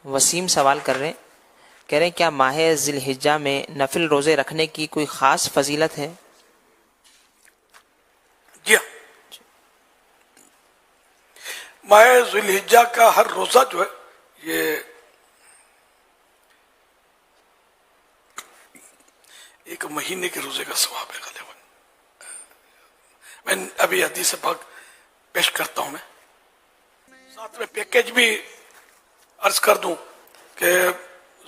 وسیم سوال کر رہے ہیں، کہہ رہے ہیں کیا ماہ ذی الحجہ میں نفل روزے رکھنے کی کوئی خاص فضیلت ہے؟ جی ہاں، ماہ ذی الحجہ کا ہر روزہ جو ہے یہ ایک مہینے کے روزے کا ثواب ہے غالباً. میں ابھی حدیث پاک پیش کرتا ہوں. میں ساتھ میں پیکیج بھی عرض کر دوں کہ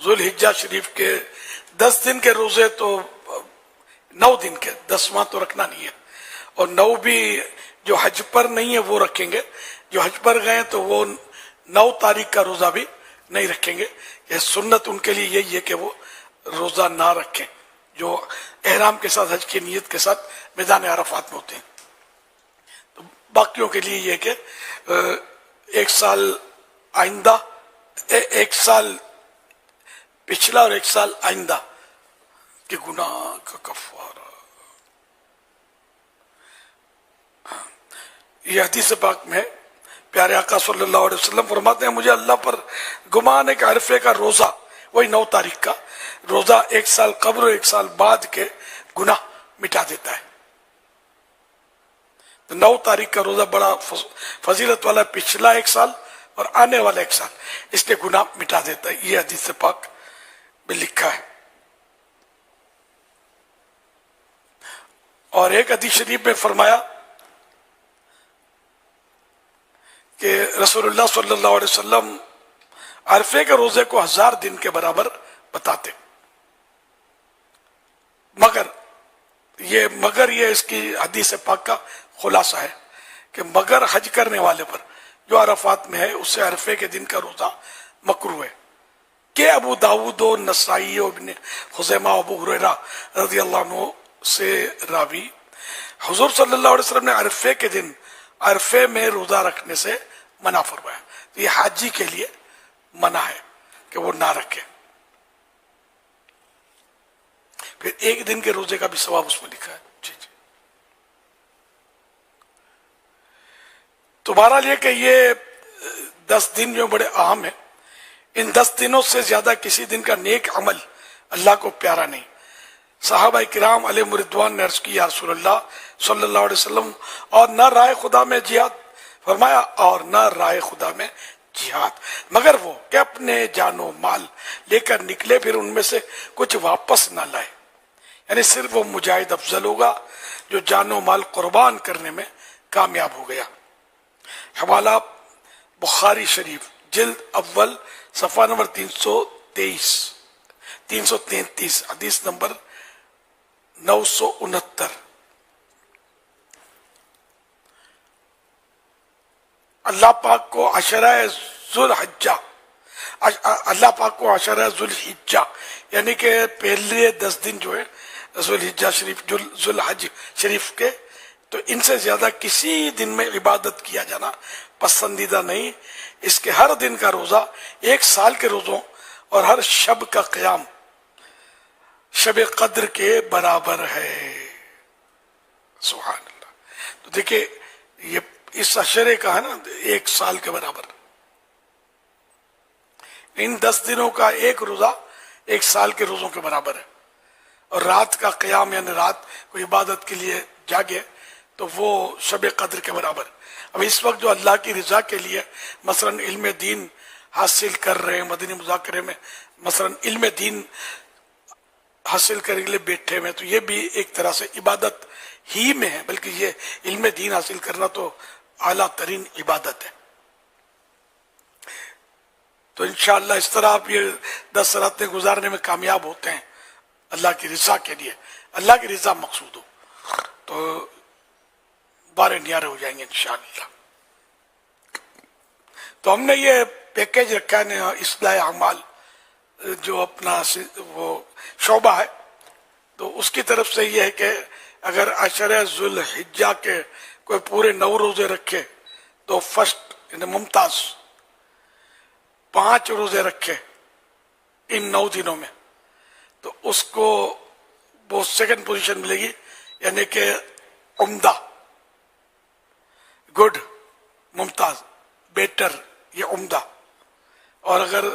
ذو الحجہ شریف کے 10 دن کے روزے تو 9 دن کے 10واں تو رکھنا نہیں ہے، اور 9 بھی جو حج پر نہیں ہے وہ رکھیں گے. جو حج پر گئے تو وہ 9 تاریخ کا روزہ بھی نہیں رکھیں گے. یہ سنت ان کے لیے یہی ہے کہ وہ روزہ نہ رکھیں جو احرام کے ساتھ حج کی نیت کے ساتھ میدان عرفات میں ہوتے ہیں. تو باقیوں کے لیے یہ کہ ایک سال آئندہ، ایک سال پچھلا اور ایک سال آئندہ کے گناہ کا کفارہ. یہ حدیث پاک میں پیارے آقا صلی اللہ علیہ وسلم فرماتے ہیں مجھے اللہ پر گمان ہے کہ عرفے کا روزہ، وہی 9 تاریخ کا روزہ، ایک سال قبل اور ایک سال بعد کے گناہ مٹا دیتا ہے. تو 9 تاریخ کا روزہ بڑا فضیلت والا، پچھلا ایک سال اور آنے والا ایک سال اس کے گناہ مٹا دیتا ہے. یہ حدیث پاک میں لکھا ہے. اور ایک حدیث شریف میں فرمایا کہ رسول اللہ صلی اللہ علیہ وسلم عرفے کے روزے کو 1000 دن کے برابر بتاتے. مگر یہ اس کی حدیث پاک کا خلاصہ ہے کہ مگر حج کرنے والے پر جو عرفات میں ہے اس سے عرفے کے دن کا روزہ مکروہ ہے. کہ ابو داود و نسائی و ابن خزیمہ و ابو ہریرہ رضی اللہ عنہ سے راوی حضور صلی اللہ علیہ وسلم نے عرفے کے دن عرفے میں روزہ رکھنے سے منع فرمایا. تو یہ حاجی کے لیے منع ہے کہ وہ نہ رکھے. پھر ایک دن کے روزے کا بھی ثواب اس میں لکھا ہے. جی جی. تمہارا لیے کہ یہ 10 دن جو بڑے اہم ہیں، ان 10 دنوں سے زیادہ کسی دن کا نیک عمل اللہ کو پیارا نہیں. صحابہ کرام علیہ رضوان نے عرض کی یا رسول اللہ صلی اللہ علیہ وسلم، اور نہ رائے خدا میں جہاد؟ فرمایا اور نہ رائے خدا میں جہاد، مگر وہ کہ اپنے جان و مال لے کر نکلے پھر ان میں سے کچھ واپس نہ لائے. یعنی صرف وہ مجاہد افضل ہوگا جو جان و مال قربان کرنے میں کامیاب ہو گیا. حوالہ بخاری شریف جلد اول صفحہ نمبر 333 حدیث نمبر 969. اللہ پاک کو عشرہ ذوالحجہ، اللہ پاک کو عشرہ ذوالحجہ یعنی کہ پہلے 10 دن جو ہے ذوالحجہ شریف، ذوالحج شریف کے، تو ان سے زیادہ کسی دن میں عبادت کیا جانا پسندیدہ نہیں. اس کے ہر دن کا روزہ 1 سال کے روزوں اور ہر شب کا قیام شب قدر کے برابر ہے. سبحان اللہ. تو دیکھیں یہ اس عشرے کا ہے نا 1 سال کے برابر. ان 10 دنوں کا ایک روزہ 1 سال کے روزوں کے برابر ہے. اور رات کا قیام یعنی رات کو عبادت کے لیے جاگے تو وہ شب قدر کے برابر. اب اس وقت جو اللہ کی رضا کے لیے مثلا علم دین حاصل کر رہے ہیں، مدنی مذاکرے میں مثلا علم دین حاصل کرنے کے لیے بیٹھے ہوئے، تو یہ بھی ایک طرح سے عبادت ہی میں ہے، بلکہ یہ علم دین حاصل کرنا تو اعلیٰ ترین عبادت ہے. تو انشاءاللہ اس طرح آپ یہ 10 راتیں گزارنے میں کامیاب ہوتے ہیں اللہ کی رضا کے لیے. اللہ کی رضا مقصود ہو تو بارے نیارے ہو جائیں گے انشاءاللہ. تو ہم نے یہ پیکیج رکھا ہے اصلاح اعمال جو اپنا وہ شعبہ ہے، تو اس کی طرف سے یہ ہے کہ اگر عشرہ ذوالحجہ کے کوئی پورے 9 روزے رکھے تو فرسٹ یعنی ممتاز، 5 روزے رکھے ان 9 دنوں میں تو اس کو وہ سیکنڈ پوزیشن ملے گی، یعنی کہ عمدہ، گڈ، ممتاز، بیٹر، یہ عمدہ. اور اگر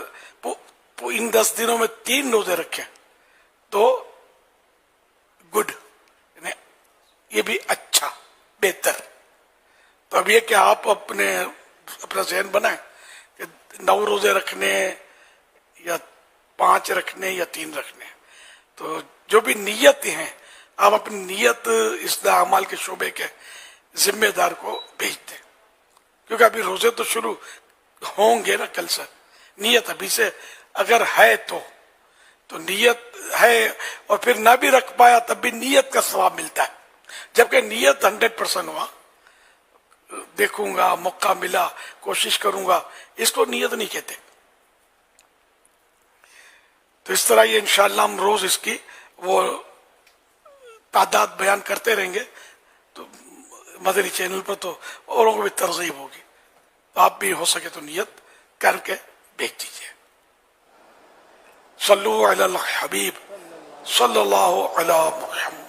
ان 10 دنوں میں 3 روزے رکھیں تو گڈ، یہ بھی اچھا، بہتر. تو اب یہ کہ آپ اپنا ذہن بنائیں کہ 9 روزے رکھنے یا 5 رکھنے یا 3 رکھنے. تو جو بھی نیت ہیں آپ اپنی نیت اصلاح اعمال کے شعبے کے ذمہ دار کو بھیج دیں، کیونکہ ابھی روزے تو شروع ہوں گے نا کل سے. نیت ابھی سے اگر ہے تو نیت ہے، اور پھر نہ بھی رکھ پایا تب بھی نیت کا ثواب ملتا ہے. جبکہ نیت 100% ہوا، دیکھوں گا، موقع ملا، کوشش کروں گا، اس کو نیت نہیں کہتے. تو اس طرح یہ انشاءاللہ ہم روز اس کی وہ تعداد بیان کرتے رہیں گے، تو مدنی چینل پر تو اوروں کو بھی ترغیب ہوگی. آپ بھی ہو سکے تو نیت کر کے بھیج دیجیے. صلو علی الحبیب صلی اللہ علی محمد.